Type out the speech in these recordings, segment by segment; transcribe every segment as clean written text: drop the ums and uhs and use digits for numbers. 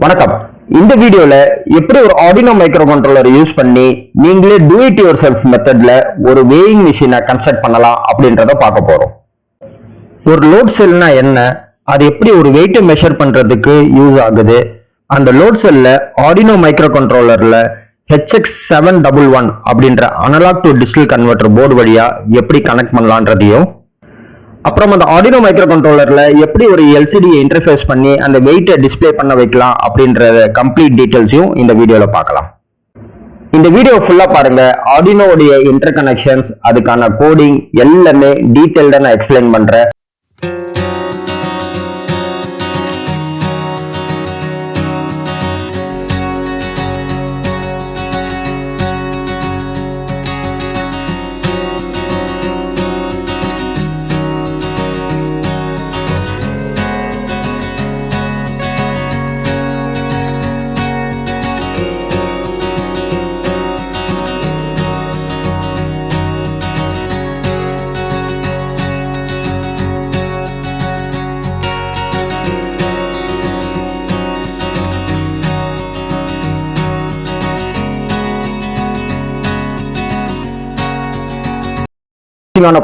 வணக்கம். இந்த வீடியோல எப்படி ஒரு ஆர்டினோ மைக்ரோ கண்ட்ரோலர் யூஸ் பண்ணி நீங்களே டூ இட் யுவர் செல்ஃப் மெத்தட்ல ஒரு வேயிங் மிஷினை கன்ஸ்ட்ரக்ட் பண்ணலாம் அப்படின்றத பார்க்க போறோம். ஒரு லோட் செல்னா என்ன, அது எப்படி ஒரு வெயிட்டை மெஷர் பண்றதுக்கு யூஸ் ஆகுது, அந்த லோட் செல்ல ஆர்டினோ மைக்ரோ கண்ட்ரோலர்ல HX711 அப்படின்ற analogue to digital converter board வழியா எப்படி கனெக்ட் பண்ணலான்றதையும், அப்புறம் அந்த ஆர்டினோ மைக்ரோ கண்ட்ரோலர்ல எப்படி ஒரு எல்சிடியை இன்டர்ஃபேஸ் பண்ணி அந்த வெயிட்டை டிஸ்பிளே பண்ண வைக்கலாம் அப்படின்ற கம்ப்ளீட் டீடைல்ஸையும் இந்த வீடியோல பார்க்கலாம். இந்த வீடியோ ஃபுல்லா பாருங்க. ஆர்டினோடைய இன்டர் கனெக்ஷன்ஸ், அதுக்கான கோடிங் எல்லாமே டீடைல்டா நான் எக்ஸ்பிளைன் பண்றேன்.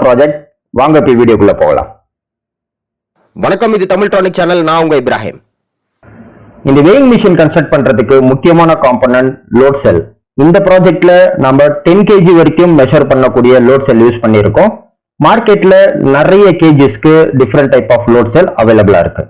ப்ராஜெக்ட் வாங்க போய் வீடியோக்குள்ள போகலாம். வணக்கம், இது தமிழ் ட்ரானிக் சேனல். நான் உங்க இப்ராஹிம். இந்த வேயிங் மிஷின் கன்ஸ்ட்ரக்ட் பண்றதுக்கு முக்கியமான காம்போனன்ட் லோட் செல். இந்த ப்ராஜெக்ட்ல நம்ம 10 kg வரைக்கும் மெஷர் பண்ணக்கூடிய லோட் செல் யூஸ் பண்ணியிருக்கோம். மார்க்கெட்ல நிறைய கேஜஸ்க்கு டிஃப்ரெண்ட் டைப் ஆஃப் லோட் செல் அவைலபிளா இருக்கு.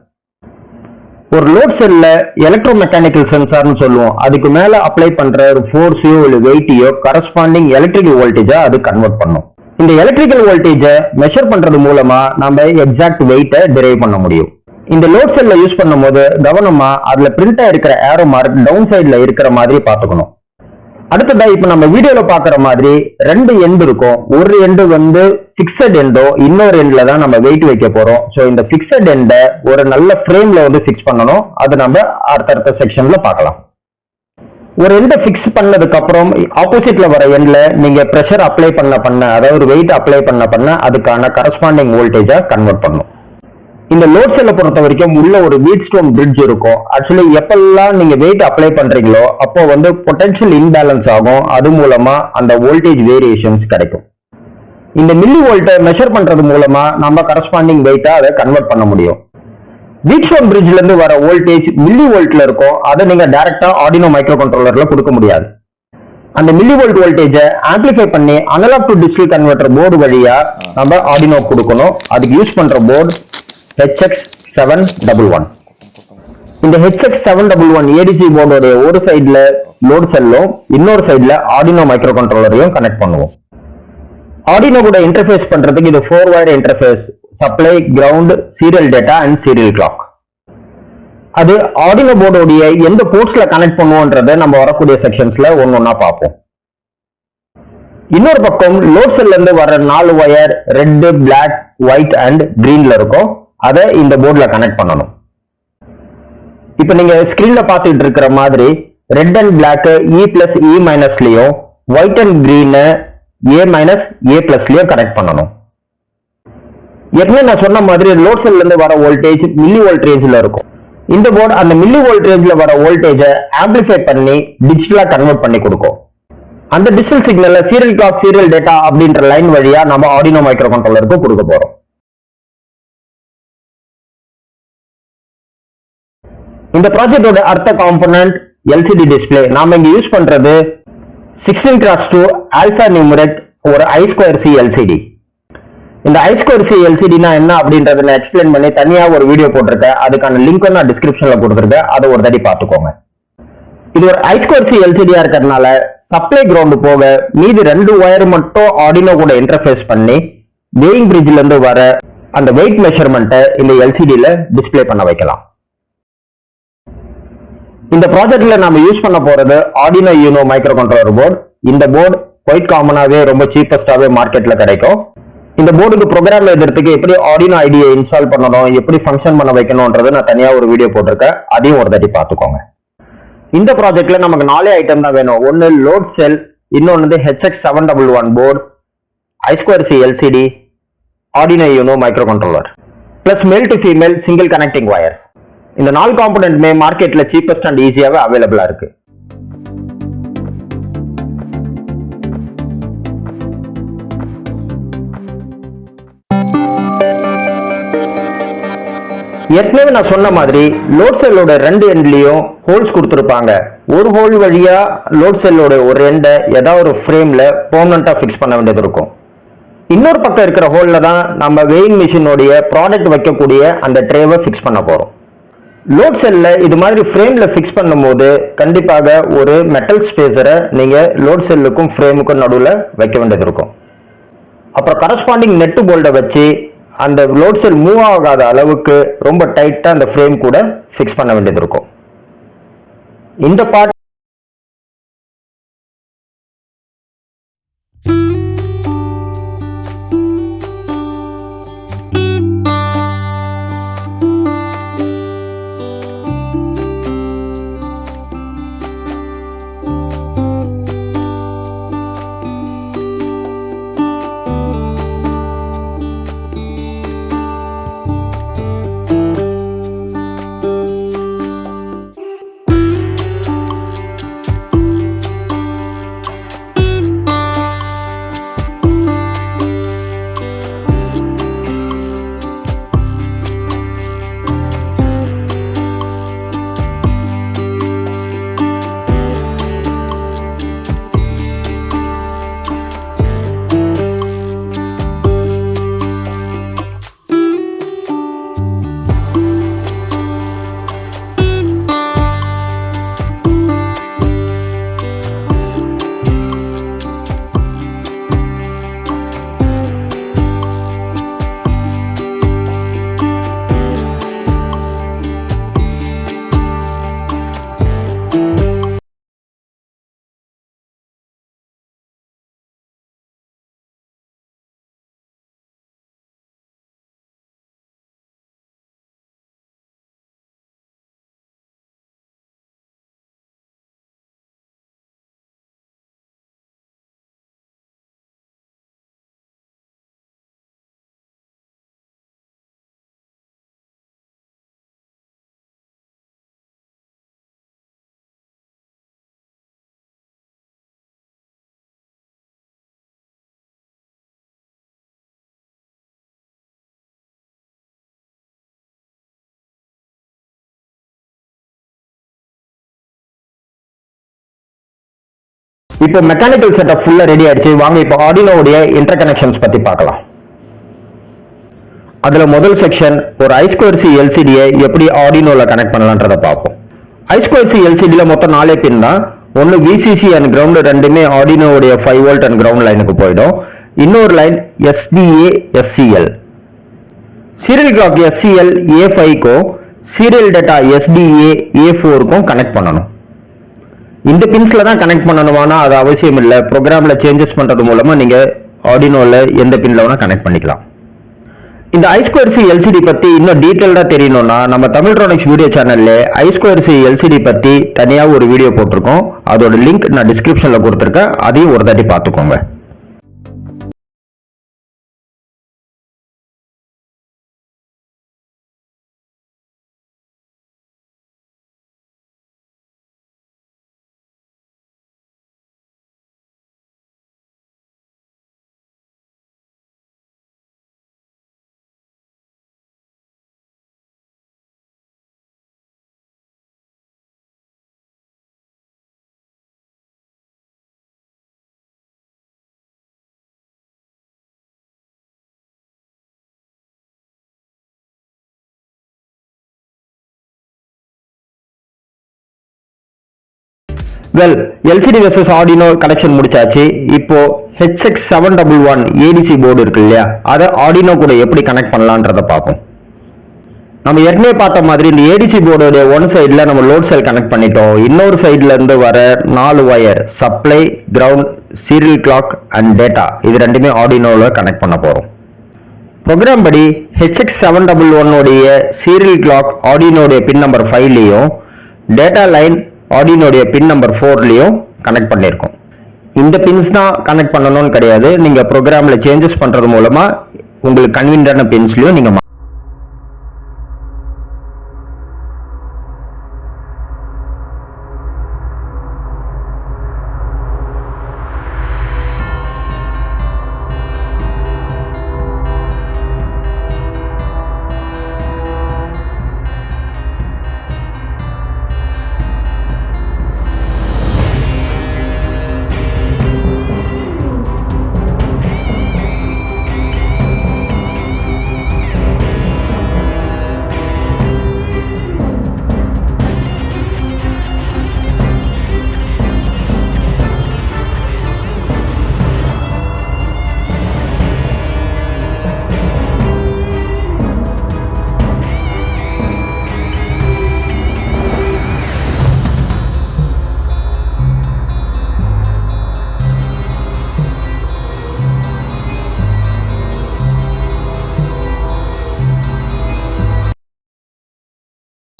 ஒரு லோட் செல்ல எலக்ட்ரோ மெக்கானிக்கல் சென்சார்னு சொல்லுவோம். அதுக்கு மேல அப்ளை பண்ற ஒரு ஃபோர்ஸையோ இல்லை வெயிட்டையோ கரஸ்பாண்டிங் எலக்ட்ரிக்கல் வோல்டேஜா அது கன்வெர்ட் பண்ணும். இந்த எலக்ட்ரிக்கல் வோல்டேஜை மெஷர் பண்றது மூலமா நம்ம எக்ஸாக்ட் வெயிட்டை டிரைவ் பண்ண முடியும். இந்த லோட் செல்ல யூஸ் பண்ணும்போது கவனமா அதுல பிரிண்ட் ஆயிருக்கிற ஏரோ மார்க் டவுன் சைட்ல இருக்கிற மாதிரி பாத்துக்கணும். அடுத்ததா இப்ப நம்ம வீடியோல பாக்குற மாதிரி 2 எண்ட் இருக்கும். ஒரு எண்டு வந்து பிக்சட் எண்டோ, இன்னொரு எண்ட்ல தான் நம்ம வெயிட் வைக்க போறோம். சோ இந்த பிக்சட் எண்டை ஒரு நல்ல ஃப்ரேம்ல வந்து பிக்ஸ் பண்ணணும். அது நம்ம அடுத்த செக்ஷன்ல பார்க்கலாம். ஒரு எண்டை பிக்ஸ் பண்ணதுக்கு அப்புறம் ஆப்போசிட்ல வர எண்ட்ல நீங்க பிரஷர் அப்ளை பண்ண அதாவது வெயிட் அப்ளை பண்ண அதுக்கான கரஸ்பாண்டிங் வோல்டேஜா கன்வெர்ட் பண்ணும். இந்த லோட் செல்லை பொறுத்த வரைக்கும் உள்ள ஒரு வீட் ஸ்டோன் பிரிட்ஜ் இருக்கும். ஆக்சுவலி எப்பெல்லாம் நீங்க வெயிட் அப்ளை பண்றீங்களோ அப்போ வந்து பொட்டன்ஷியல் இன்பேலன்ஸ் ஆகும். அது மூலமா அந்த வோல்டேஜ் வேரியேஷன்ஸ் கிடைக்கும். இந்த மில்லி வோல்ட்டை மெஷர் பண்றது மூலமா நம்ம கரஸ்பாண்டிங் வெயிட்டா அதை கன்வெர்ட் பண்ண முடியும். வீட் ஸ்டோன் பிரிட்ஜ்ல இருந்து வர வோல்டேஜ் மில்லி வோல்ட்ல இருக்கும். அதை நீங்க டைரக்டா ஆர்டினோ மைக்ரோ கண்ட்ரோலர்ல கொடுக்க முடியாது. அந்த மில்லி வோல்ட் வோல்டேஜை ஆம்பிளிஃபை பண்ணி analogue to digital converter board வழியா நம்ம ஆர்டினோ கொடுக்கணும். அதுக்கு யூஸ் பண்ற போர்டு HX711. இந்த HX711 ADC போர்டோட ஒரு சைட்ல லோட் செல்லும், இன்னொரு சைட்ல ஆர்டினோ மைக்ரோ கண்ட்ரோலரையும் கனெக்ட் பண்ணுவோம். ஆர்டினோ கூட இன்டர்ஃபேஸ் பண்றதுக்கு இது 4 wire interface, supply, ground, serial data and serial clock. அது ஆர்டினோ போர்டோடைய எந்த போர்ட்ஸ்ல கனெக்ட் பண்ணுவோன்றதை நம்ம வரக்கூடிய செக்ஷன்ஸ்ல ஒன்னொன்னா பார்ப்போம். இன்னொரு பக்கம் லோட் செல்ல இருந்து வர 4 wire red, black, white and கிரீன்ல இருக்கும். அதை இந்த போர்ட்ல கனெக்ட் பண்ணணும். இப்ப நீங்க ஸ்கிரீன்ல பார்த்துட்டு இருக்கிற மாதிரி red and black E+E- white and green A-A+லயும் கனெக்ட் பண்ணணும். ஏற்கனவே நான் சொன்ன மாதிரி லோட் செல்ல இருந்து வர வோல்டேஜ் மில்லி வோல்ட் ரேஞ்சில் இருக்கும். இந்த போர்டு அந்த மில்லி வோல்ட் ரேஞ்சில் வர வோல்டேஜை ஆம்பிளிஃபை பண்ணி டிஜிட்டலா கன்வெர்ட் பண்ணி கொடுக்கும். அந்த டிஜிட்டல் சிக்னல்ல சீரியல் கிளாக், சீரியல் டேட்டா அப்படின்ற லைன் வழியா நம்ம ஆர்டினோ மைக்ரோ கண்ட்ரோலருக்கு கொடுக்க போறோம். இந்த ப்ராஜெக்டோட அடுத்த காம்போனன்ட் எல்சிடி டிஸ்பிளே. நாம இங்க யூஸ் பண்றது 16x2 ஆல்பா நியூமரேட் ஒரு I2C LCD. இந்த I2C LCDனா என்ன அப்படின்றத நான் எக்ஸ்பிளைன் பண்ணி தனியா ஒரு வீடியோ போட்டிருக்கேன். அதுக்கான லிங்க் நான் டிஸ்கிரிப்ஷன்ல கொடுத்துருக்கேன். அதை ஒரு தடவை பார்த்துக்கோங்க. இது ஒரு I2C LCDயா இருக்கிறதுனால சப்ளை கிரவுண்ட் போக மீதி 2 wire மட்டும் ஆர்டினோ கூட இன்டர்ஃபேஸ் பண்ணி வேயிங் பிரிட்ஜ்ல இருந்து வர அந்த வெயிட் மெஷர்மெண்ட்டை இந்த LCDல டிஸ்பிளே பண்ண வைக்கலாம். இந்த ப்ராஜெக்ட்ல நம்ம யூஸ் பண்ண போறது Arduino you know micro controller board. இந்த போர்டு குவைட் காமனாவே ரொம்ப சீப்பஸ்டாவே மார்க்கெட்ல கிடைக்கும். இந்த போர்டுக்கு ப்ரோக்ராம் எழுதுறதுக்கு எப்படி ஆர்டினோ ஐடியை இன்ஸ்டால் பண்ணணும், எப்படி ஃபங்க்ஷன் பண்ண வைக்கணும்ன்றது நான் தனியா ஒரு வீடியோ போட்டிருக்கேன். அதையும் ஒரு தடவை பார்த்துக்கோங்க. இந்த ப்ராஜெக்ட்ல நமக்கு 4 ஐட்டம் தான் வேணும். ஒன்னு லோட் செல், இன்னொன்னு வந்து HX711 board, I2C LCD, Arduino you know micro controller, plus மேல் to female single connecting wires. இந்த 4 காம்பனன்ட்மே மார்க்கெட்ல சீப்பஸ்ட் அண்ட் ஈஸியாவே அவைலபிளா இருக்கு. ஏற்கனவே நான் சொன்ன மாதிரி லோட் செல்லோட 2 எண்ட்லயும் ஹோல்ஸ் கொடுத்துருப்பாங்க. ஒரு ஹோல் வழியா லோட் செல்லோட ஒரு எண்டை ஏதாவது ஒரு ஃப்ரேம்ல பெர்மனண்டா ஃபிக்ஸ் பண்ண வேண்டியது இருக்கும். இன்னொரு பக்கம் இருக்கிற ஹோல்ல தான் நம்ம வெயிங் மிஷினோடைய ப்ராடக்ட் வைக்கக்கூடிய அந்த ட்ரேவை ஃபிக்ஸ் பண்ண போறோம். லோட் செல்ல இது மாதிரி ஃப்ரேம்ல ஃபிக்ஸ் பண்ணும்போது கண்டிப்பாக ஒரு மெட்டல் ஸ்பேசரை நீங்க லோட் செல்லுக்கும் ஃப்ரேமுக்கும் நடுவில் வைக்க வேண்டியது இருக்கும். அப்புறம் கரஸ்பாண்டிங் நெட்டு போல்டை வச்சு அந்த லோட் செல் மூவ் ஆகாத அளவுக்கு ரொம்ப டைட்டா அந்த ஃப்ரேம் கூட ஃபிக்ஸ் பண்ண வேண்டியது இருக்கும். இந்த பார்ட் இப்போ மெக்கானிக்கல் செட்டப் ஃபுல்லா ரெடி ஆயிடுச்சு. வாங்க இப்போ ஆர்டினோவுடைய இன்டர் கனெக்ஷன்ஸ் பத்தி பார்க்கலாம். அதுல முதல் செக்ஷன் ஒரு I2C எல்சிடியை எப்படி ஆர்டினோல கனெக்ட் பண்ணலாம்ன்றத பார்ப்போம். I2C எல்சிடில மொத்தம் 4 பின் தான். ஒன்னு VCC அண்ட் கிரவுண்ட் ரெண்டுமே ஆர்டினோவுடைய 5 வோல்ட் அண்ட் கிரவுண்ட் லைனுக்கு போயிடும். இன்னொரு line SDA SCL. Serial clock SCL A5க்கும் சீரியல் டேட்டா SDA A4க்கும் கனெக்ட் பண்ணணும். இந்த பின்ஸ்ல தான் கனெக்ட் பண்ணணுமானா அது அவசியம் இல்லை. ப்ரோக்ராம்ல சேஞ்சஸ் பண்றது மூலமா நீங்க ஆர்டினோல எந்த பின்ல வேணா கனெக்ட் பண்ணிக்கலாம். இந்த I2C LCD பத்தி இன்னும் டீடைல்டா தெரியணும்னா நம்ம தமிழ்ட்ரானிக்ஸ் வீடியோ சேனல்ல I2C LCD பத்தி தனியா ஒரு வீடியோ போட்டிருக்கோம். அதோட லிங்க் நான் டிஸ்கிரிப்ஷன்ல கொடுத்திருக்கேன். அதையும் ஒரு தடவை பார்த்துக்கோங்க. Well, LCD versus Arduino connection முடிச்சாச்சு. இப்போ HX711 ADC போர்டு இருக்கு இல்லையா, அதை ஆர்டினோ கூட எப்படி கனெக்ட் பண்ணலான்றத பார்ப்போம். நம்ம ஏற்கனவே பார்த்த மாதிரி இந்த ஏடிசி போர்டோட ஒன் சைடில் நம்ம லோட் செல் கனெக்ட் பண்ணிட்டோம். இன்னொரு சைட்ல இருந்து வர 4 wire supply, ground, serial clock and data இது ரெண்டுமே ஆர்டினோவில் கனெக்ட் பண்ண போறோம். ப்ரோக்ராம் படி HX711 உடைய சீரியல் கிளாக் ஆர்டினோடைய பின் நம்பர் 5லையும் டேட்டா லைன் ஆர்டினோடைய பின் நம்பர் 4லையும் கனெக்ட் பண்ணியிருக்கோம். இந்த பின்ஸ் தான் கனெக்ட் பண்ணணும்னு கிடையாது. நீங்க ப்ரோக்ராம்ல சேஞ்சஸ் பண்றது மூலமா உங்களுக்கு கன்வீனியன்டான பின்ஸ்லயும் நீங்க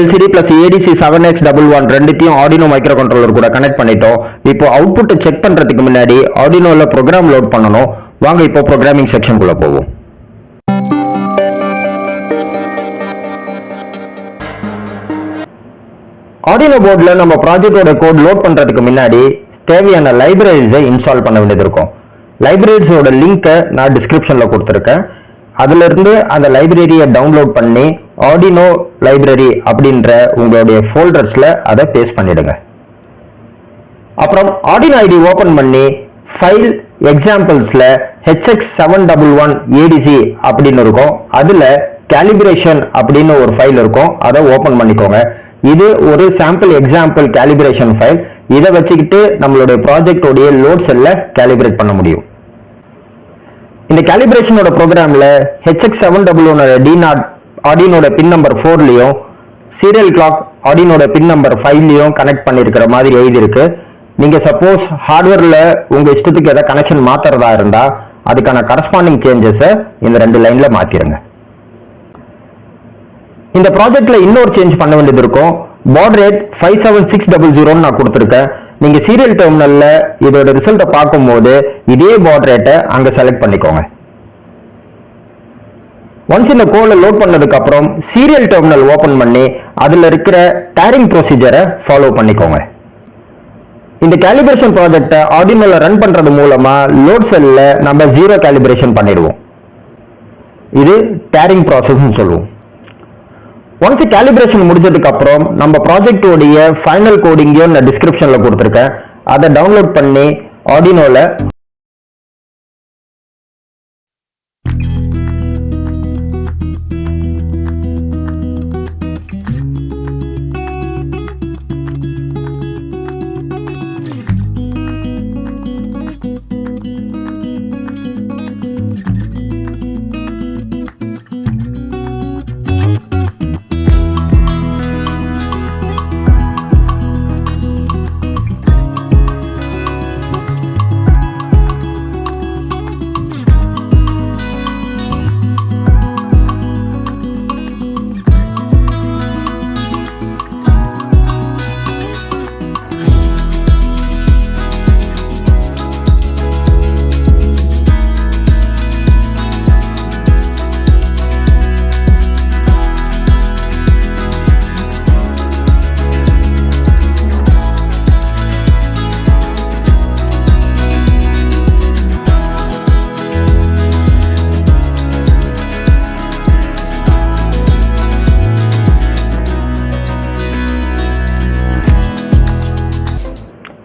LCD plus ADC 7X11 ரெண்டுத்தையும் ஆர்டினோ மைக்ரோ கண்ட்ரோலர் கூட கனெக்ட் பண்ணிட்டோம். இப்போ அவுட்புட்டை செக் பண்றதுக்கு முன்னாடி ஆர்டினோல ப்ரோக்ராம் லோட் பண்ணணும். வாங்க இப்போ ப்ரோக்ராமிங் செக்ஷனுக்குள்ள போவோம். ஆர்டினோ போர்டில் நம்ம ப்ராஜெக்டோட கோட் லோட் பண்றதுக்கு முன்னாடி தேவையான லைப்ரரிஸை இன்ஸ்டால் பண்ண வேண்டியது இருக்கும். லைப்ரரிஸோட லிங்கை நான் டிஸ்கிரிப்ஷன்ல கொடுத்துருக்கேன். அதுல இருந்து அந்த லைப்ரரியை டவுன்லோட் பண்ணி ஆர்டினோ லைப்ரரி அப்படின்ற உங்களுடைய ஃபோல்டர்ஸ்ல அதை பேஸ்ட் பண்ணிடுங்க. அப்புறம் ஆர்டினோ ஐடி ஓபன் பண்ணி ஃபைல் எக்ஸாம்பிள்ஸ்ல HX711 ADC அப்படின்னு இருக்கும். அதுல கேலிபிரேஷன் அப்படின்னு ஒரு ஃபைல் இருக்கும். அதை ஓபன் பண்ணிக்கோங்க. இது ஒரு சாம்பிள் எக்ஸாம்பிள் கேலிபிரேஷன் ஃபைல். இதை வச்சுக்கிட்டு நம்மளுடைய ப்ராஜெக்டோடைய லோட் செல்ல கேலிபிரேட் பண்ண முடியும். இந்த கேலிபிரேஷனோட ப்ரோக்ராம்ல HX711 D0 ஆர்டினோட பின் நம்பர் 4லயும் சீரியல் கிளாக் ஆர்டினோட பின் நம்பர் 5லயும் கனெக்ட் பண்ணிருக்கிற மாதிரி எழுதியிருக்கு. நீங்க சப்போஸ் ஹார்ட்வேர்ல உங்க இஷ்டத்துக்கு ஏதாவது கனெக்ஷன் மாத்துறதா இருந்தா அதுக்கான கரஸ்பாண்டிங் சேஞ்சஸை இந்த 2 லைன்ல மாத்திருங்க. இந்த ப்ராஜெக்ட்ல இன்னொரு சேஞ்ச் பண்ண வேண்டியது இருக்கும். பாட் ரேட் 57600 நான் கொடுத்துருக்கேன். நீங்க சீரியல் டெர்மினல்ல இதோட ரிசல்ட்டை பார்க்கும்போது இதே பாட் ரேட்டை அங்க செலக்ட் பண்ணிக்கோங்க. ஒன்ஸ் இந்த கோலை லோட் பண்ணதுக்கு அப்புறம் சீரியல் டெர்மினல் ஓபன் பண்ணி அதுல இருக்கிற டேரிங் ப்ரொசீஜரை ஃபாலோ பண்ணிக்கோங்க. இந்த கேலிபிரேஷன் ப்ராஜெக்டை ஆர்டினோல ரன் பண்றது மூலமா லோட் செல்ல நம்ம 0 கேலிபிரேஷன் பண்ணிடுவோம். இது டேரிங் ப்ராசஸ் சொல்லுவோம். ஒன்ஸ் கேலிபிரேஷன் முடிஞ்சதுக்கு அப்புறம் நம்ம ப்ராஜெக்டோடைய ஃபைனல் கோடிங்கையும் நான் டிஸ்கிரிப்ஷன்ல கொடுத்துருக்கேன். அதை டவுன்லோட் பண்ணி ஆர்டினோல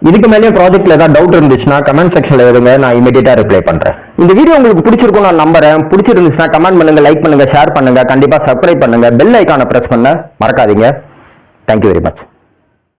இதுக்கு மேலே ப்ராஜெக்ட்ல ஏதாவது டவுட் இருந்துச்சுன்னா கமெண்ட் செக்ஷன்ல எழுதுங்க, நான் இமீடியட்டா ரிப்ளை பண்றேன். இந்த வீடியோ உங்களுக்கு பிடிச்சிருக்கும் நான் நம்புறேன். பிடிச்சிருந்துச்சுன்னா கமெண்ட் பண்ணுங்க, லைக் பண்ணுங்க, ஷேர் பண்ணுங்க, கண்டிப்பா சப்ஸ்கிரைப் பண்ணுங்க, பெல் ஐகானை பிரஸ் பண்ண மறக்காதீங்க. Thank you very much.